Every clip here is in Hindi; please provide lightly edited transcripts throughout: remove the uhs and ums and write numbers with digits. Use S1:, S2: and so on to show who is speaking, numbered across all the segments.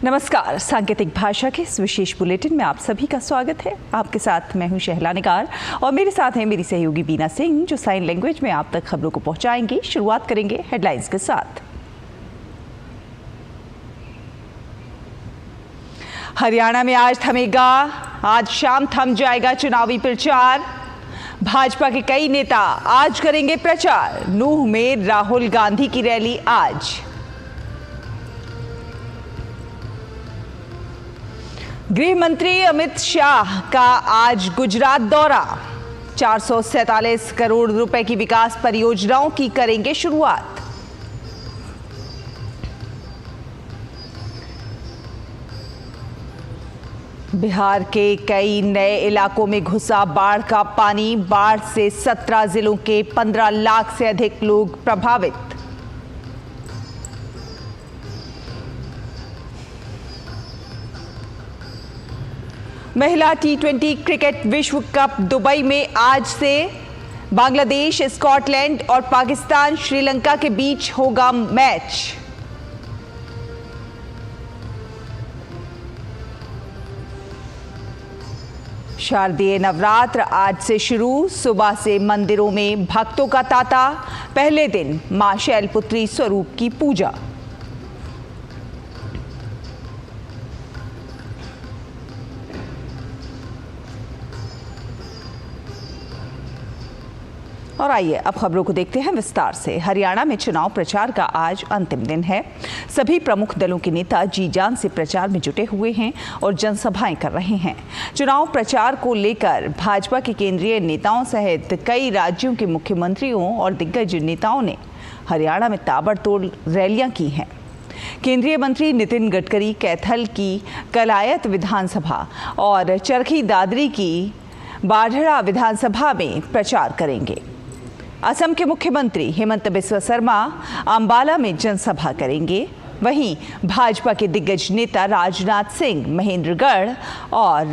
S1: नमस्कार, सांकेतिक भाषा के इस विशेष बुलेटिन में आप सभी का स्वागत है। आपके साथ मैं हूं शहला निगार और मेरे साथ हैं मेरी सहयोगी बीना सिंह, जो साइन लैंग्वेज में आप तक खबरों को पहुंचाएंगे। शुरुआत करेंगे हेडलाइंस के साथ। हरियाणा में आज थमेगा, आज शाम थम जाएगा चुनावी प्रचार। भाजपा के कई नेता आज करेंगे प्रचार। नूह में राहुल गांधी की रैली आज। गृह मंत्री अमित शाह का आज गुजरात दौरा। 447 करोड़ रुपए की विकास परियोजनाओं की करेंगे शुरुआत। बिहार के कई नए इलाकों में घुसा बाढ़ का पानी। बाढ़ से 17 जिलों के 15 लाख से अधिक लोग प्रभावित। महिला T20 क्रिकेट विश्व कप दुबई में आज से बांग्लादेश, स्कॉटलैंड और पाकिस्तान, श्रीलंका के बीच होगा मैच। शारदीय नवरात्र आज से शुरू। सुबह से मंदिरों में भक्तों का तांता। पहले दिन मां शैलपुत्री स्वरूप की पूजा। और आइए अब खबरों को देखते हैं विस्तार से। हरियाणा में चुनाव प्रचार का आज अंतिम दिन है। सभी प्रमुख दलों के नेता जी जान से प्रचार में जुटे हुए हैं और जनसभाएं कर रहे हैं। चुनाव प्रचार को लेकर भाजपा के केंद्रीय नेताओं सहित कई राज्यों के मुख्यमंत्रियों और दिग्गज नेताओं ने हरियाणा में ताबड़तोड़ रैलियां की हैं। केंद्रीय मंत्री नितिन गडकरी कैथल की कलायत विधानसभा और चरखी दादरी की बाढ़ड़ा विधानसभा में प्रचार करेंगे। असम के मुख्यमंत्री हेमंत बिस्वा शर्मा अंबाला में जनसभा करेंगे। वहीं भाजपा के दिग्गज नेता राजनाथ सिंह महेंद्रगढ़ और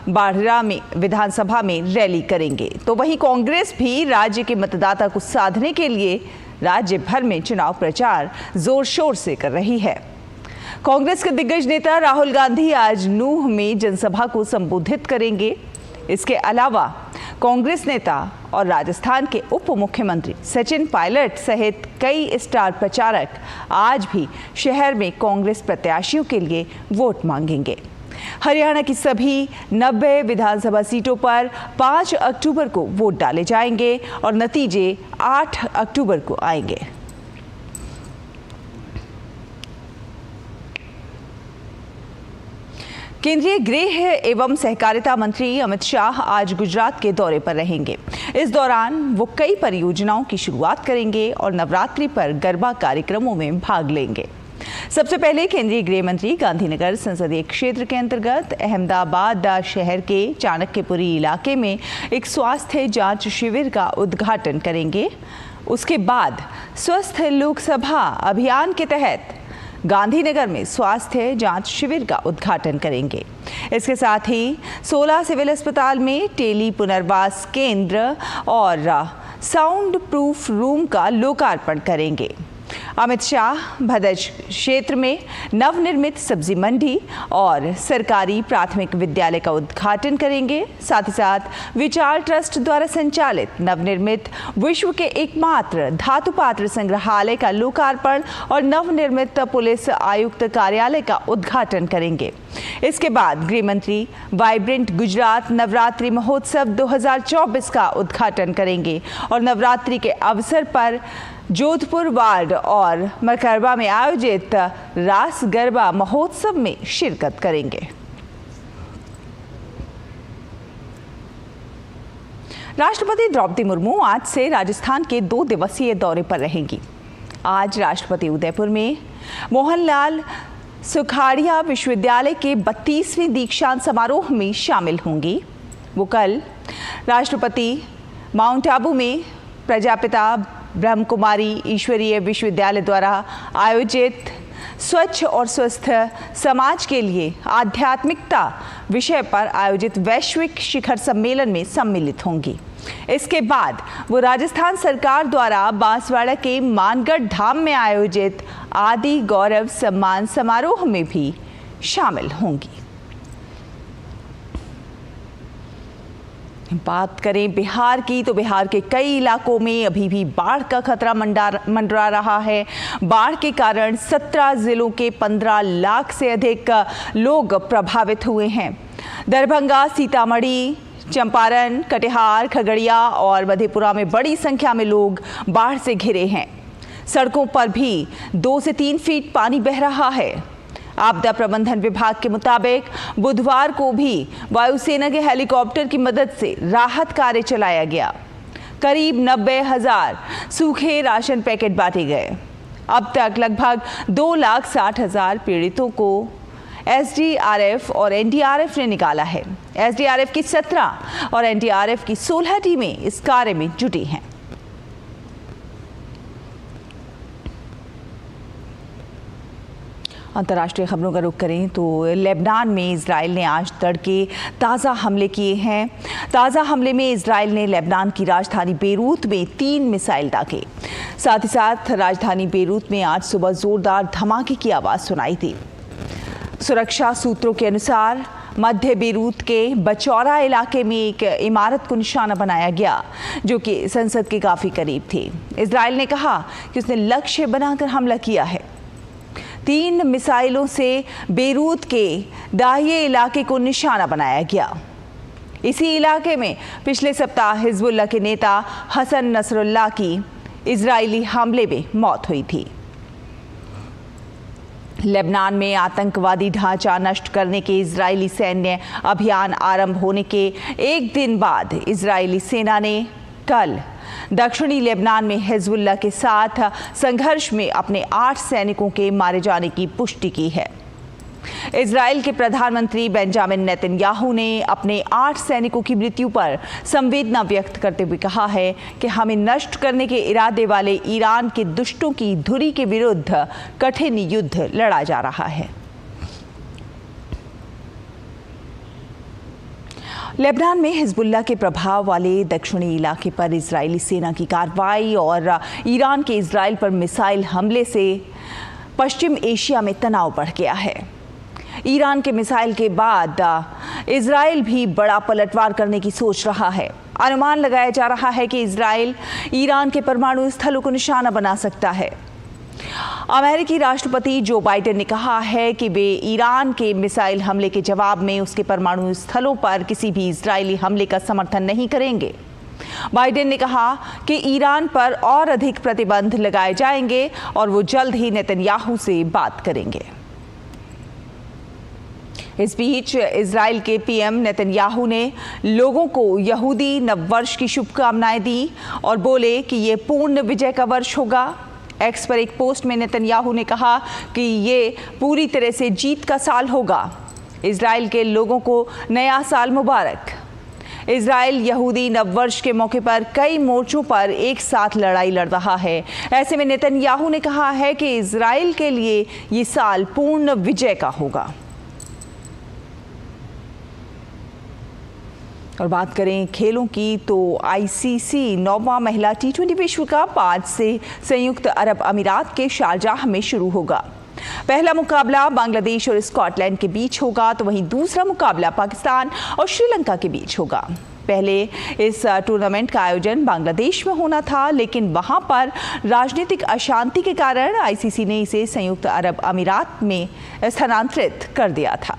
S1: बाढ़ड़ा में विधानसभा में रैली करेंगे। तो वहीं कांग्रेस भी राज्य के मतदाता को साधने के लिए राज्य भर में चुनाव प्रचार जोर शोर से कर रही है। कांग्रेस के दिग्गज नेता राहुल गांधी आज नूह में जनसभा को संबोधित करेंगे। इसके अलावा कांग्रेस नेता और राजस्थान के उप मुख्यमंत्री सचिन पायलट सहित कई स्टार प्रचारक आज भी शहर में कांग्रेस प्रत्याशियों के लिए वोट मांगेंगे। हरियाणा की सभी 90 विधानसभा सीटों पर 5 अक्टूबर को वोट डाले जाएंगे और नतीजे 8 अक्टूबर को आएंगे। केंद्रीय गृह एवं सहकारिता मंत्री अमित शाह आज गुजरात के दौरे पर रहेंगे। इस दौरान वो कई परियोजनाओं की शुरुआत करेंगे और नवरात्रि पर गरबा कार्यक्रमों में भाग लेंगे। सबसे पहले केंद्रीय गृह मंत्री गांधीनगर संसदीय क्षेत्र के अंतर्गत अहमदाबाद शहर के चाणक्यपुरी इलाके में एक स्वास्थ्य जांच शिविर का उद्घाटन करेंगे। उसके बाद स्वस्थ लोकसभा अभियान के तहत गांधीनगर में स्वास्थ्य जांच शिविर का उद्घाटन करेंगे। इसके साथ ही 16 सिविल अस्पताल में टेली पुनर्वास केंद्र और साउंड प्रूफ रूम का लोकार्पण करेंगे। अमित शाह भदज क्षेत्र में नवनिर्मित सब्जी मंडी और सरकारी प्राथमिक विद्यालय का उद्घाटन करेंगे। साथ ही साथ विचार ट्रस्ट द्वारा संचालित नवनिर्मित विश्व के एकमात्र धातु पात्र संग्रहालय का लोकार्पण और नवनिर्मित पुलिस आयुक्त कार्यालय का उद्घाटन करेंगे। इसके बाद गृह मंत्री वाइब्रेंट गुजरात नवरात्रि महोत्सव 2024 का उद्घाटन करेंगे और नवरात्रि के अवसर पर जोधपुर वार्ड और मकरबा में आयोजित रास गरबा महोत्सव में शिरकत करेंगे। राष्ट्रपति द्रौपदी मुर्मू आज से राजस्थान के 2 दिवसीय दौरे पर रहेंगी। आज राष्ट्रपति उदयपुर में मोहनलाल सुखाड़िया विश्वविद्यालय के 32वें दीक्षांत समारोह में शामिल होंगी। वो कल राष्ट्रपति माउंट आबू में प्रजापिता ब्रह्म कुमारी ईश्वरीय विश्वविद्यालय द्वारा आयोजित स्वच्छ और स्वस्थ समाज के लिए आध्यात्मिकता विषय पर आयोजित वैश्विक शिखर सम्मेलन में सम्मिलित होंगी। इसके बाद वो राजस्थान सरकार द्वारा बांसवाड़ा के मानगढ़ धाम में आयोजित आदि गौरव सम्मान समारोह में भी शामिल होंगी। बात करें बिहार की, तो बिहार के कई इलाकों में अभी भी बाढ़ का खतरा मंडरा रहा है। बाढ़ के कारण 17 जिलों के 15 लाख से अधिक लोग प्रभावित हुए हैं। दरभंगा, सीतामढ़ी, चंपारण, कटिहार, खगड़िया और मधेपुरा में बड़ी संख्या में लोग बाढ़ से घिरे हैं। सड़कों पर भी 2 से 3 फीट पानी बह रहा है। आपदा प्रबंधन विभाग के मुताबिक बुधवार को भी वायुसेना के हेलीकॉप्टर की मदद से राहत कार्य चलाया गया। करीब 90,000 सूखे राशन पैकेट बांटे गए। अब तक लगभग 2,60,000 पीड़ितों को एसडीआरएफ और एनडीआरएफ ने निकाला है। एसडीआरएफ की 17 और एनडीआरएफ की 16 टीमें इस कार्य में जुटी हैं। अंतर्राष्ट्रीय खबरों का रुख करें तो लेबनान में इजराइल ने आज तड़के ताज़ा हमले किए हैं। ताज़ा हमले में इजराइल ने लेबनान की राजधानी बेरूत में 3 मिसाइल दागे। साथ ही साथ राजधानी बेरूत में आज सुबह जोरदार धमाके की आवाज़ सुनाई दी। सुरक्षा सूत्रों के अनुसार मध्य बेरूत के बचौरा इलाके में एक इमारत को निशाना बनाया गया, जो कि संसद के काफ़ी करीब थी। इजराइल ने कहा कि उसने लक्ष्य बनाकर हमला किया है। 3 मिसाइलों से बेरूत के दाहिए इलाके को निशाना बनाया गया। इसी इलाके में पिछले सप्ताह हिजबुल्लाह के नेता हसन नसरुल्लाह की इजरायली हमले में मौत हुई थी। लेबनान में आतंकवादी ढांचा नष्ट करने के इजरायली सैन्य अभियान आरंभ होने के एक दिन बाद इजरायली सेना ने कल दक्षिणी लेबनान में हिजबुल्लाह के साथ संघर्ष में अपने 8 सैनिकों के मारे जाने की पुष्टि की है। इजराइल के प्रधानमंत्री बेंजामिन नेतन्याहू ने अपने 8 सैनिकों की मृत्यु पर संवेदना व्यक्त करते हुए कहा है कि हमें नष्ट करने के इरादे वाले ईरान के दुष्टों की धुरी के विरुद्ध कठिन युद्ध लड़ा जा रहा है। लेबनान में हिजबुल्लाह के प्रभाव वाले दक्षिणी इलाके पर इजरायली सेना की कार्रवाई और ईरान के इजराइल पर मिसाइल हमले से पश्चिम एशिया में तनाव बढ़ गया है। ईरान के मिसाइल के बाद इजराइल भी बड़ा पलटवार करने की सोच रहा है। अनुमान लगाया जा रहा है कि इजराइल ईरान के परमाणु स्थलों को निशाना बना सकता है। अमेरिकी राष्ट्रपति जो बाइडेन ने कहा है कि वे ईरान के मिसाइल हमले के जवाब में उसके परमाणु स्थलों पर किसी भी इजरायली हमले का समर्थन नहीं करेंगे। बाइडेन ने कहा कि ईरान पर और अधिक प्रतिबंध लगाए जाएंगे और वो जल्द ही नेतन्याहू से बात करेंगे। इस बीच इजराइल के पीएम नेतन्याहू ने लोगों को यहूदी नववर्ष की शुभकामनाएं दी और बोले कि ये पूर्ण विजय का वर्ष होगा। एक्स पर एक पोस्ट में नेतन्याहू ने कहा कि ये पूरी तरह से जीत का साल होगा। इजराइल के लोगों को नया साल मुबारक। इजराइल यहूदी नववर्ष के मौके पर कई मोर्चों पर एक साथ लड़ाई लड़ रहा है। ऐसे में नेतन्याहू ने कहा है कि इजराइल के लिए ये साल पूर्ण विजय का होगा। और बात करें खेलों की तो आईसीसी 9वां महिला T20 विश्व कप आज से संयुक्त अरब अमीरात के शारजाह में शुरू होगा। पहला मुकाबला बांग्लादेश और स्कॉटलैंड के बीच होगा, तो वहीं दूसरा मुकाबला पाकिस्तान और श्रीलंका के बीच होगा। पहले इस टूर्नामेंट का आयोजन बांग्लादेश में होना था, लेकिन वहां पर राजनीतिक अशांति के कारण आईसीसी ने इसे संयुक्त अरब अमीरात में स्थानांतरित कर दिया था।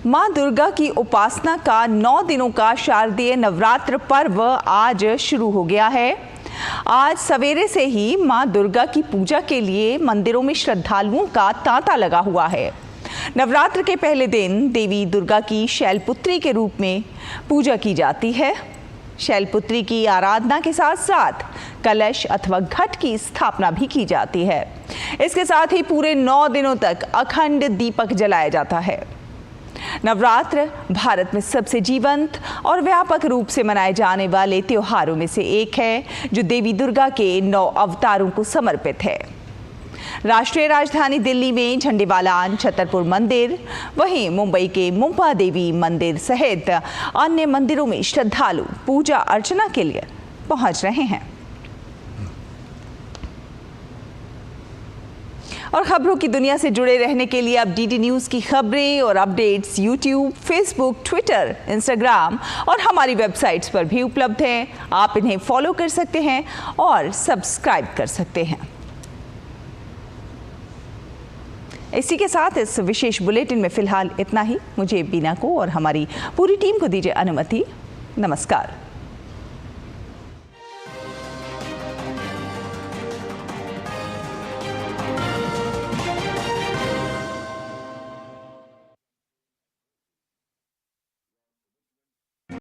S1: मां दुर्गा की उपासना का 9 दिनों का शारदीय नवरात्र पर्व आज शुरू हो गया है। आज सवेरे से ही मां दुर्गा की पूजा के लिए मंदिरों में श्रद्धालुओं का तांता लगा हुआ है। नवरात्र के पहले दिन देवी दुर्गा की शैलपुत्री के रूप में पूजा की जाती है। शैलपुत्री की आराधना के साथ साथ कलश अथवा घट की स्थापना भी की जाती है। इसके साथ ही पूरे 9 दिनों तक अखंड दीपक जलाया जाता है। नवरात्र भारत में सबसे जीवंत और व्यापक रूप से मनाए जाने वाले त्योहारों में से एक है, जो देवी दुर्गा के 9 अवतारों को समर्पित है। राष्ट्रीय राजधानी दिल्ली में झंडेवालान छतरपुर मंदिर, वहीं मुंबई के मुंबा देवी मंदिर सहित अन्य मंदिरों में श्रद्धालु पूजा अर्चना के लिए पहुंच रहे हैं। और खबरों की दुनिया से जुड़े रहने के लिए अब डीडी न्यूज़ की खबरें और updates YouTube, Facebook, Twitter, Instagram और हमारी वेबसाइट्स पर भी उपलब्ध हैं। आप इन्हें फॉलो कर सकते हैं और सब्सक्राइब कर सकते हैं। इसी के साथ इस विशेष बुलेटिन में फिलहाल इतना ही। मुझे बीना को और हमारी पूरी टीम को दीजिए अनुमति। नमस्कार।